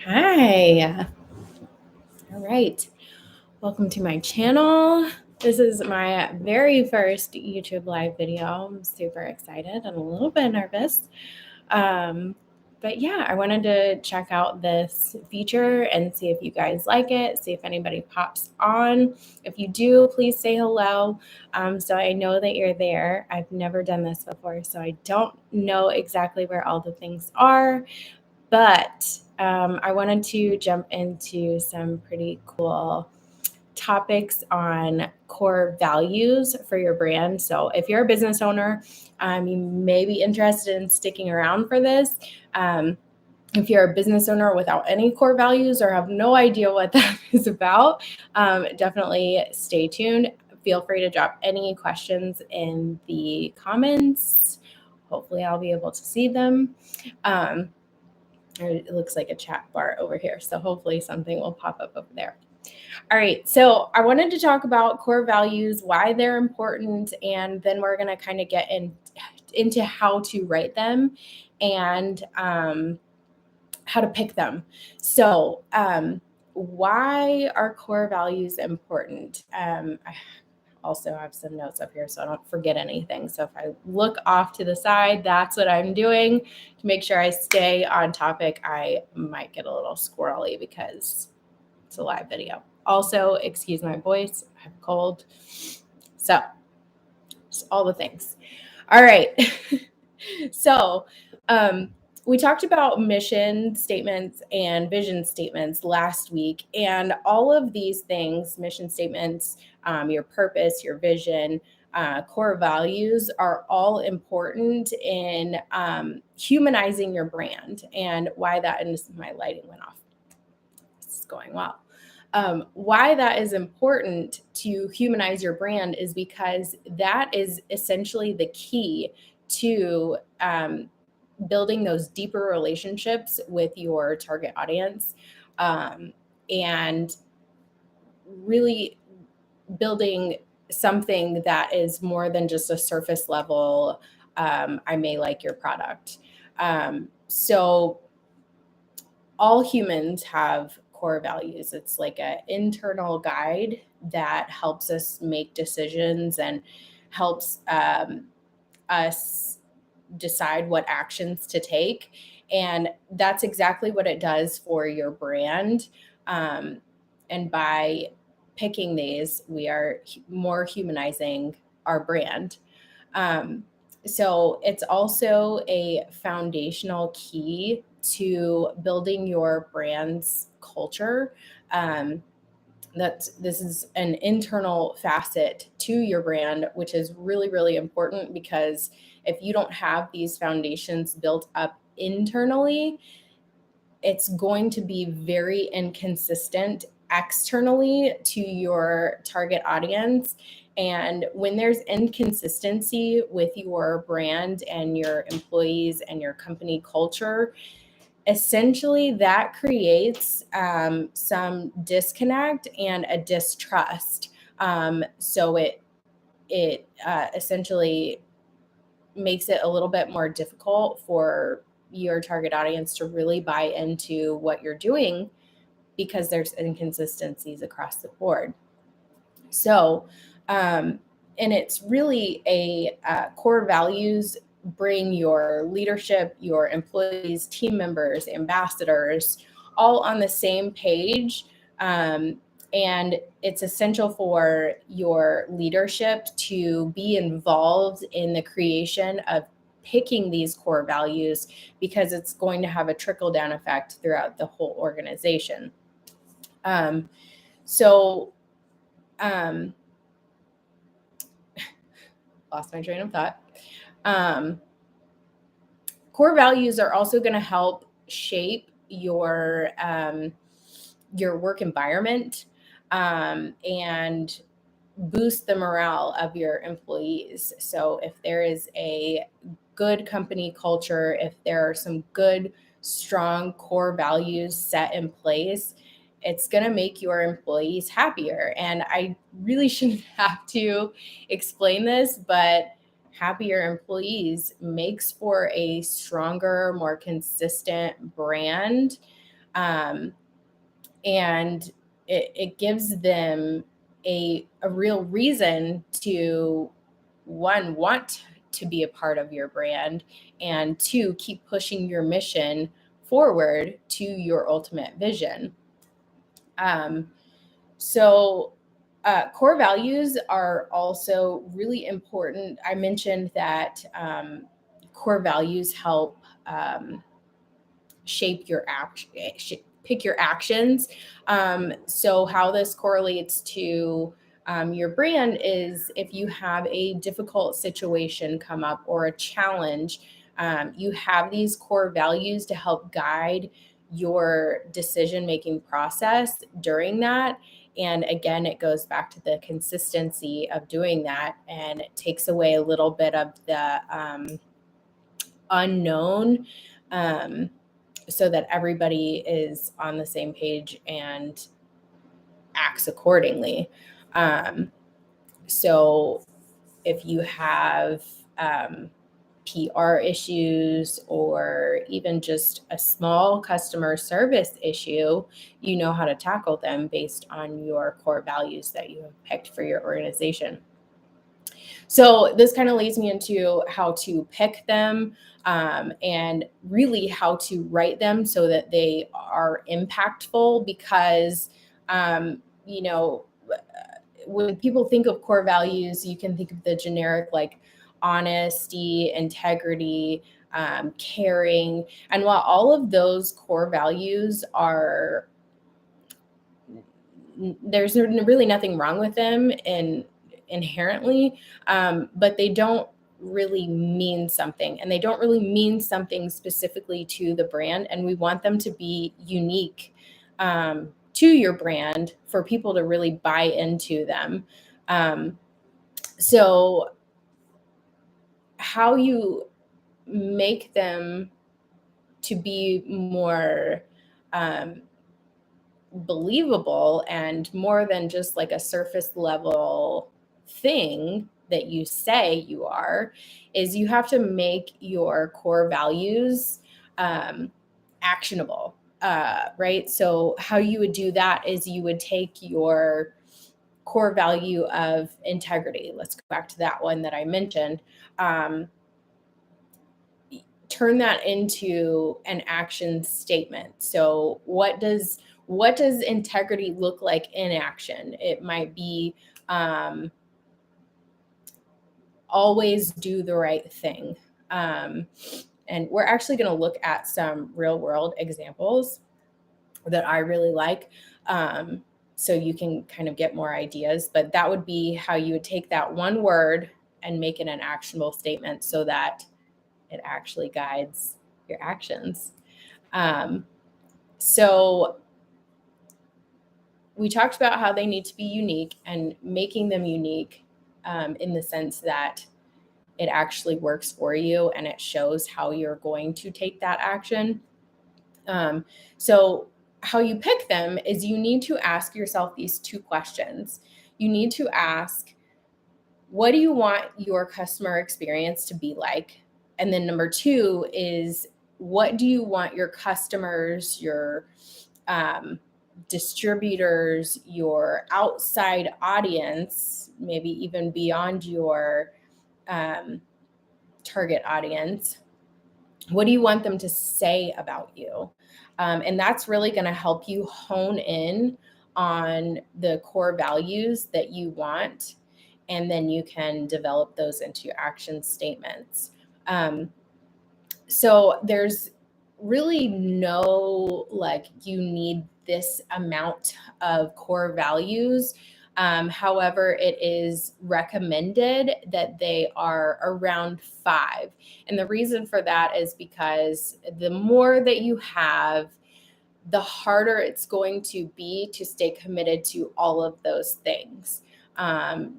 Hi. All right. Welcome to my channel. This is my very first YouTube live video. I'm super excited and a little bit nervous. Um, but yeah, I wanted to check out this feature and see if you guys like it, see if anybody pops on. If you do, please say hello so I know that you're there. I've never done this before, so I don't know exactly where all the things are. But I wanted to jump into some pretty cool topics on core values for your brand. So if you're a business owner, you may be interested in sticking around for this. If you're a business owner without any core values or have no idea what that is about, definitely stay tuned. Feel free to drop any questions in the comments. Hopefully I'll be able to see them. It looks like a chat bar over here. So hopefully something will pop up over there. All right. So I wanted to talk about core values, why they're important, and then we're going to kind of get into how to write them and how to pick them. So why are core values important? I also have some notes up here so I don't forget anything. So if I look off to the side, that's what I'm doing to make sure I stay on topic. I might get a little squirrely because it's a live video. Also, excuse my voice, I have a cold. So just all the things. All right. So we talked about mission statements and vision statements last week, and all of these things, mission statements, your purpose, your vision, core values are all important in humanizing your brand, and why that, and my lighting went off. This is going well. Why that is important to humanize your brand is because that is essentially the key to building those deeper relationships with your target audience, and really building something that is more than just a surface level, I may like your product. So all humans have core values. It's like an internal guide that helps us make decisions and helps us decide what actions to take. And that's exactly what it does for your brand. And by picking these, we are more humanizing our brand. So it's also a foundational key to building your brand's culture. This is an internal facet to your brand, which is really, really important, because if you don't have these foundations built up internally, it's going to be very inconsistent externally to your target audience. And when there's inconsistency with your brand and your employees and your company culture, essentially that creates some disconnect and a distrust. So it essentially makes it a little bit more difficult for your target audience to really buy into what you're doing, because there's inconsistencies across the board. So, and it's really a core values bring your leadership, your employees, team members, ambassadors, all on the same page. And it's essential for your leadership to be involved in the creation of picking these core values, because it's going to have a trickle down effect throughout the whole organization. So lost my train of thought. Core values are also going to help shape your work environment, and boost the morale of your employees. So if there is a good company culture, if there are some good, strong core values set in place, it's going to make your employees happier. And I really shouldn't have to explain this, but happier employees makes for a stronger, more consistent brand. And it gives them a real reason to, one, want to be a part of your brand, and two, keep pushing your mission forward to your ultimate vision. So core values are also really important. I mentioned that core values help shape your pick your actions. So how this correlates to your brand is, if you have a difficult situation come up or a challenge, you have these core values to help guide your decision-making process during that. And again, it goes back to the consistency of doing that, and it takes away a little bit of the unknown, so that everybody is on the same page and acts accordingly. So if you have PR issues, or even just a small customer service issue, you know how to tackle them based on your core values that you have picked for your organization. So this kind of leads me into how to pick them, and really how to write them so that they are impactful. Because, you know, when people think of core values, you can think of the generic, like honesty, integrity, caring. And while all of those core values are, there's really nothing wrong with them inherently, but they don't really mean something, and they don't really mean something specifically to the brand. And we want them to be unique to your brand for people to really buy into them. So how you make them to be more believable and more than just like a surface level thing that you say you are, is you have to make your core values actionable, right? So how you would do that is you would take your core value of integrity. Let's go back to that one that I mentioned. Turn that into an action statement. So what does integrity look like in action? It might be always do the right thing. And we're actually going to look at some real world examples that I really like, so you can kind of get more ideas. But that would be how you would take that one word and make it an actionable statement so that it actually guides your actions. So we talked about how they need to be unique, and making them unique in the sense that it actually works for you and it shows how you're going to take that action. So how you pick them is you need to ask yourself these two questions. You need to ask, what do you want your customer experience to be like? And then number two is, what do you want your customers, your distributors, your outside audience, maybe even beyond your target audience, what do you want them to say about you? And that's really going to help you hone in on the core values that you want, and then you can develop those into your action statements. So there's really no, like, you need this amount of core values. However, it is recommended that they are around 5. And the reason for that is because the more that you have, the harder it's going to be to stay committed to all of those things.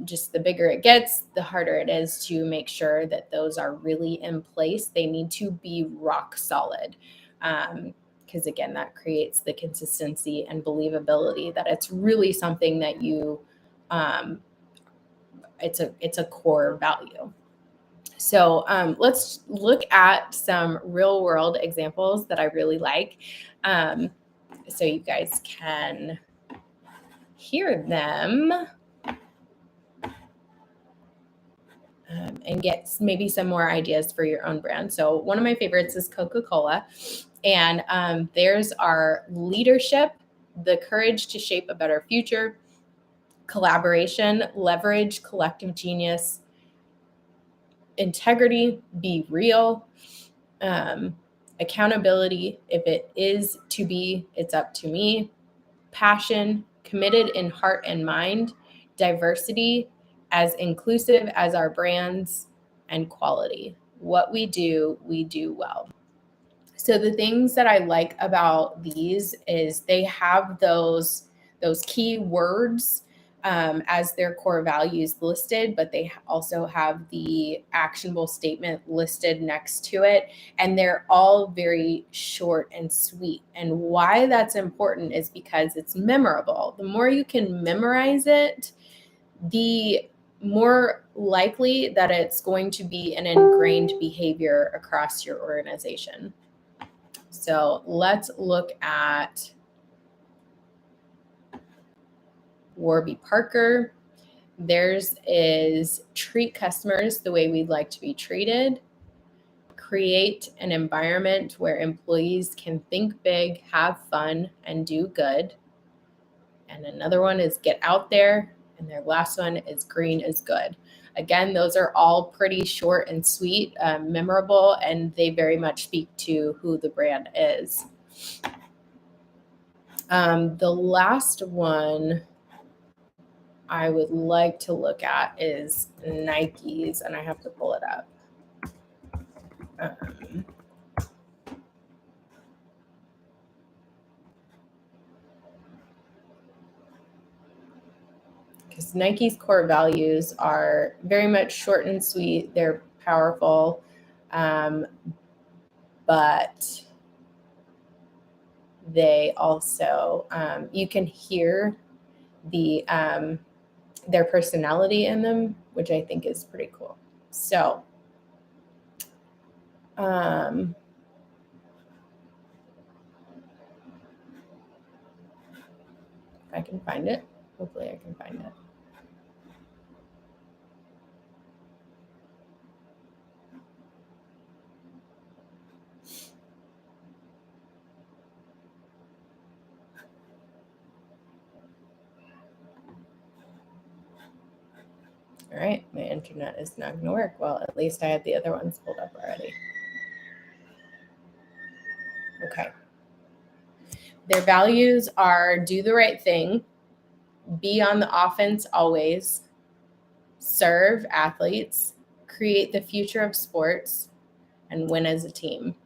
Just the bigger it gets, the harder it is to make sure that those are really in place. They need to be rock solid. Because again, that creates the consistency and believability that it's really something that you, it's a core value. So let's look at some real world examples that I really like. so you guys can hear them and get maybe some more ideas for your own brand. So one of my favorites is Coca-Cola, and there's our leadership, the courage to shape a better future, collaboration, leverage collective genius, integrity, be real, accountability, if it is to be, it's up to me, passion, committed in heart and mind, diversity, as inclusive as our brands, and quality. What we do well. So the things that I like about these is they have those key words as their core values listed, but they also have the actionable statement listed next to it. And they're all very short and sweet. And why that's important is because it's memorable. The more you can memorize it, the more likely that it's going to be an ingrained behavior across your organization. So let's look at Warby Parker. Theirs is treat customers the way we'd like to be treated. Create an environment where employees can think big, have fun, and do good. And another one is get out there. And their last one is green is good. Again, those are all pretty short and sweet, memorable, and they very much speak to who the brand is. The last one I would like to look at is Nike's, and I have to pull it up. Because Nike's core values are very much short and sweet. They're powerful, but they also, you can hear their personality in them, which I think is pretty cool. So, if I can find it, hopefully I can find it. All right, my internet is not going to work. Well, at least I had the other ones pulled up already. Okay. Their values are do the right thing, be on the offense always, serve athletes, create the future of sports, and win as a team.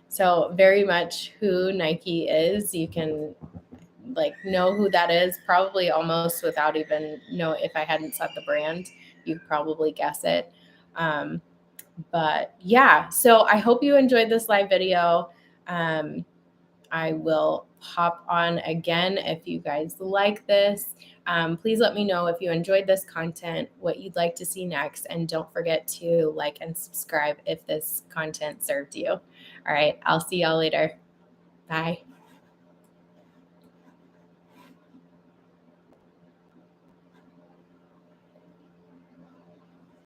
So very much who Nike is. You can know who that is probably almost without even know. If I hadn't said the brand, you'd probably guess it. But yeah, so I hope you enjoyed this live video. I will hop on again if you guys like this. Please let me know if you enjoyed this content, what you'd like to see next, and don't forget to like and subscribe if this content served you. All right, I'll see y'all later. Bye.